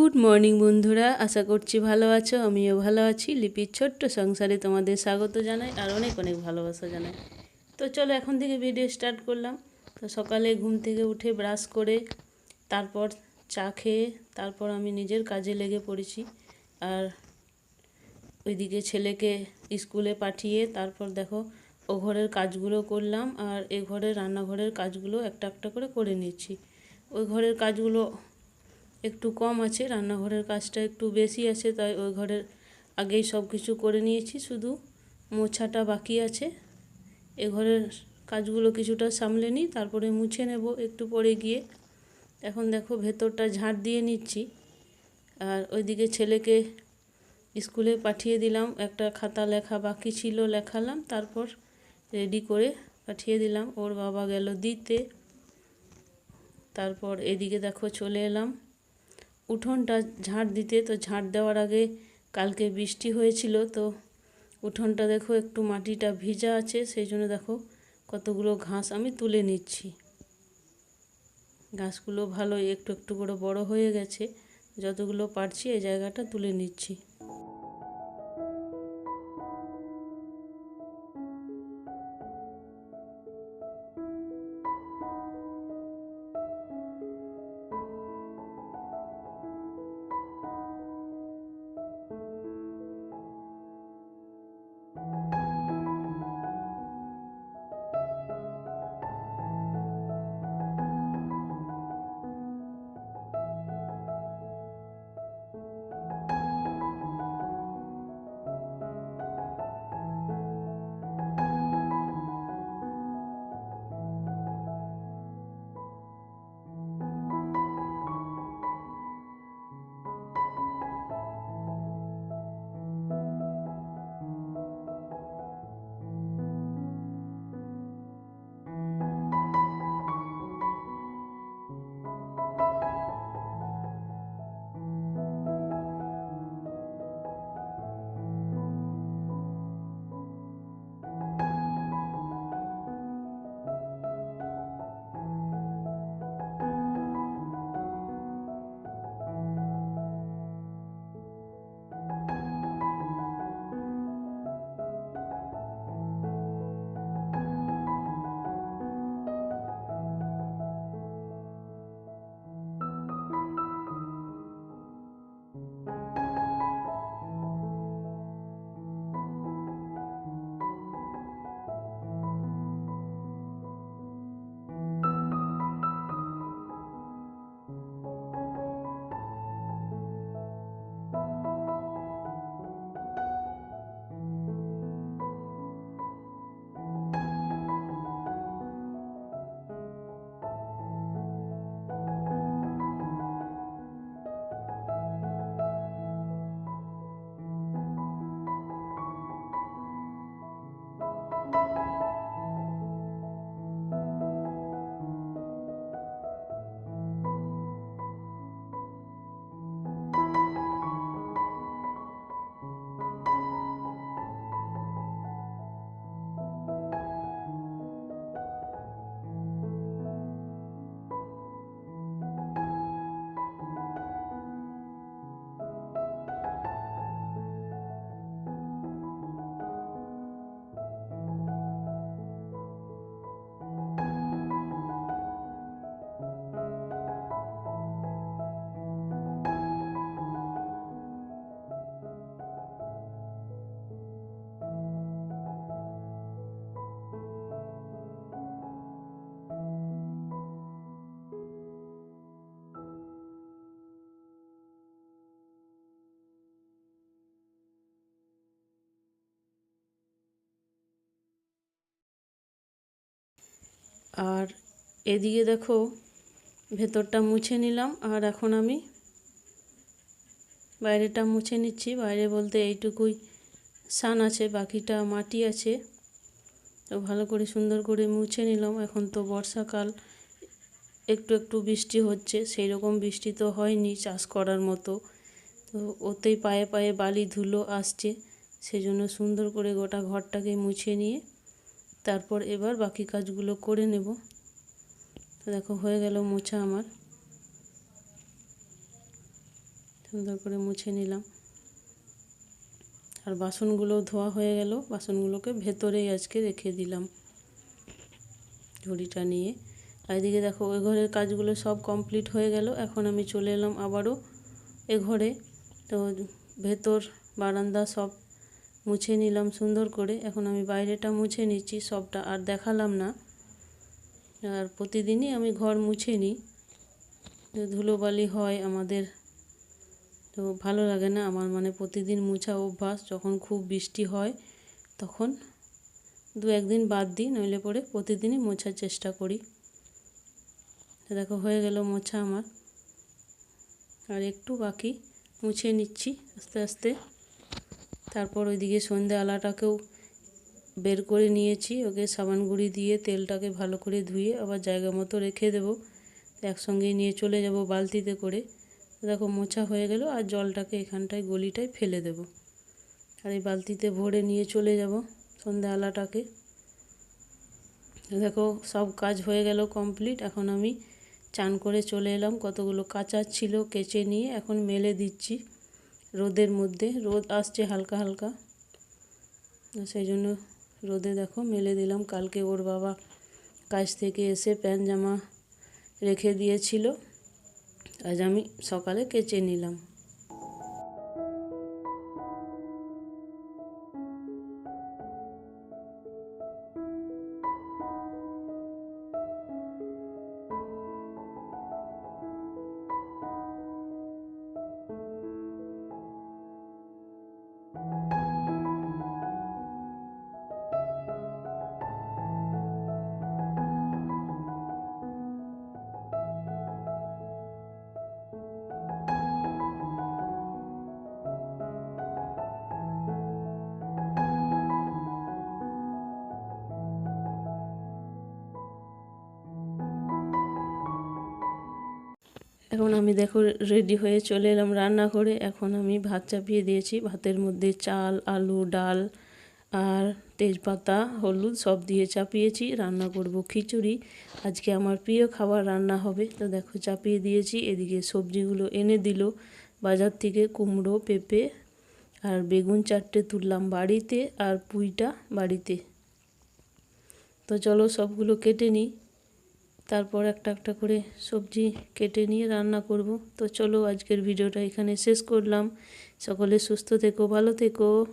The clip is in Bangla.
গুড মর্নিং বন্ধুরা, আশা করছি ভালো আছো। আমিও ভালো আছি। লিপির ছোট্ট সংসারে তোমাদের স্বাগত জানাই আর অনেক অনেক ভালোবাসা জানাই। তো চলো এখন থেকে ভিডিও স্টার্ট করলাম। তো সকালে ঘুম থেকে উঠে ব্রাশ করে তারপর চা খেয়ে তারপর আমি নিজের কাজে লেগে পড়েছি। আর ওইদিকে ছেলেকে স্কুলে পাঠিয়ে তারপর দেখো ও ঘরের কাজগুলো করলাম আর এ ঘরের রান্নাঘরের কাজগুলো একটা একটা করে করে নিচ্ছি। ওই ঘরের কাজগুলো একটু কম আছে, রান্নাঘরের কাজটা একটু বেশি আছে, তাই ওই ঘরের আগেই সব কিছু করে নিয়েছি, শুধু মোছাটা বাকি আছে। এ ঘরের কাজগুলো কিছুটা সামলে নিই, তারপরে মুছে নেব একটু পরে গিয়ে। এখন দেখো ভেতরটা ঝাড় দিয়ে নিচ্ছি। আর ওইদিকে ছেলেকে স্কুলে পাঠিয়ে দিলাম, একটা খাতা লেখা বাকি ছিল লেখালাম, তারপর রেডি করে পাঠিয়ে দিলাম। ওর বাবা গেল দিতে। তারপর এদিকে দেখো চলে এলাম উঠোনটা ঝাড় দিতে। তো ঝাড় দেওয়ার আগে কালকে বৃষ্টি হয়েছিল, তো উঠোনটা দেখো একটু মাটিটা ভিজা আছে, সেই জন্য দেখো কতগুলো ঘাস আমি তুলে নিচ্ছি। ঘাসগুলো ভালোই একটু একটু করে বড় হয়ে গেছে, যতগুলো পারছি এই জায়গাটা তুলে নিচ্ছি। আর এদিকে দেখো ভেতরটা মুছে নিলাম, আর এখন আমি বাইরেটা মুছে নিচ্ছি। বাইরে বলতে এইটুকুই সান আছে, বাকিটা মাটি আছে। তো ভালো করে সুন্দর করে মুছে নিলাম। এখন তো বর্ষাকাল, একটু একটু বৃষ্টি হচ্ছে, সেই রকম বৃষ্টি তো হয়নি চাষ করার মতো। তো ওতেই পায়ে পায়ে বালি ধুলো আসছে, সেই জন্য সুন্দর করে গোটা ঘরটাকে মুছে নিয়ে তারপর এবার বাকি কাজগুলো করে নেব। তো দেখো হয়ে গেল মোছা আমার। সুন্দর করে মুছে নিলাম। আর বাসনগুলো ধোয়া হয়ে গেল, বাসনগুলোকে ভেতরেই আজকে রেখে দিলাম ঝুড়িটা নিয়ে। আর এদিকে দেখো ওই ঘরের কাজগুলো সব কমপ্লিট হয়ে গেল। এখন আমি চলে এলাম আবারও এ ঘরে। তো ভেতর বারান্দা সব মুছে নিলাম সুন্দর করে। এখন আমি বাইরেটা মুছে নিচ্ছি, সবটা আর দেখালাম না। আর প্রতিদিনই আমি ঘর মুছে নিই, ধুলোবালি হয় আমাদের, তো ভালো লাগে না আমার, মানে প্রতিদিন মুছা অভ্যাস। যখন খুব বৃষ্টি হয় তখন 2-1 দিন বাদ দিই, নইলে পরে প্রতিদিনই মোছার চেষ্টা করি। তো দেখো হয়ে গেল মোছা আমার, আর একটু বাকি, মুছে নিচ্ছি আস্তে আস্তে। তারপর ওইদিকে সন্ধ্যে আলাটাকেও বের করে নিয়েছি, ওকে সাবান গুঁড়ি দিয়ে তেলটাকে ভালো করে ধুয়ে আবার জায়গা মতো রেখে দেবো। একসঙ্গেই নিয়ে চলে যাব বালতিতে করে। দেখো মোছা হয়ে গেল, আর জলটাকে এখানটায় গলিটায় ফেলে দেব, আর এই বালতিতে ভরে নিয়ে চলে যাব সন্ধ্যা আলাটাকে। দেখো সব কাজ হয়ে গেল কমপ্লিট। এখন আমি চান করে চলে এলাম, কতগুলো কাচার ছিল কেচে নিয়ে এখন মেলে দিচ্ছি রোদের মধ্যে। রোদ আসছে হালকা হালকা, সেই জন্য রোদে দেখো মেলে দিলাম। কালকে ওর বাবা কাজ থেকে এসে প্যান্ট জামা রেখে দিয়েছিল, আজ আমি সকালে কেচে নিলাম। এখন আমি দেখো রেডি হয়ে চলে এলাম রান্নাঘরে। এখন আমি ভাত চাপিয়ে দিয়েছি, ভাতের মধ্যে চাল, আলু, ডাল আর তেজপাতা, হলুদ সব দিয়ে চাপিয়েছি। রান্না করব খিচুড়ি, আজকে আমার প্রিয় খাবার রান্না হবে। তো দেখো চাপিয়ে দিয়েছি। এদিকে সবজিগুলো এনে দিল বাজার থেকে, কুমড়ো, পেঁপে আর বেগুন 4টে তুললাম বাড়িতে, আর পুঁইটা বাড়িতে। তো চলো সবগুলো কেটে নিই, তারপর একটা একটা করে সবজি কেটে নিয়ে রান্না করব। তো চলো আজকের ভিডিওটা এখানে শেষ করলাম। সকলে সুস্থ থেকো, ভালো থেকো।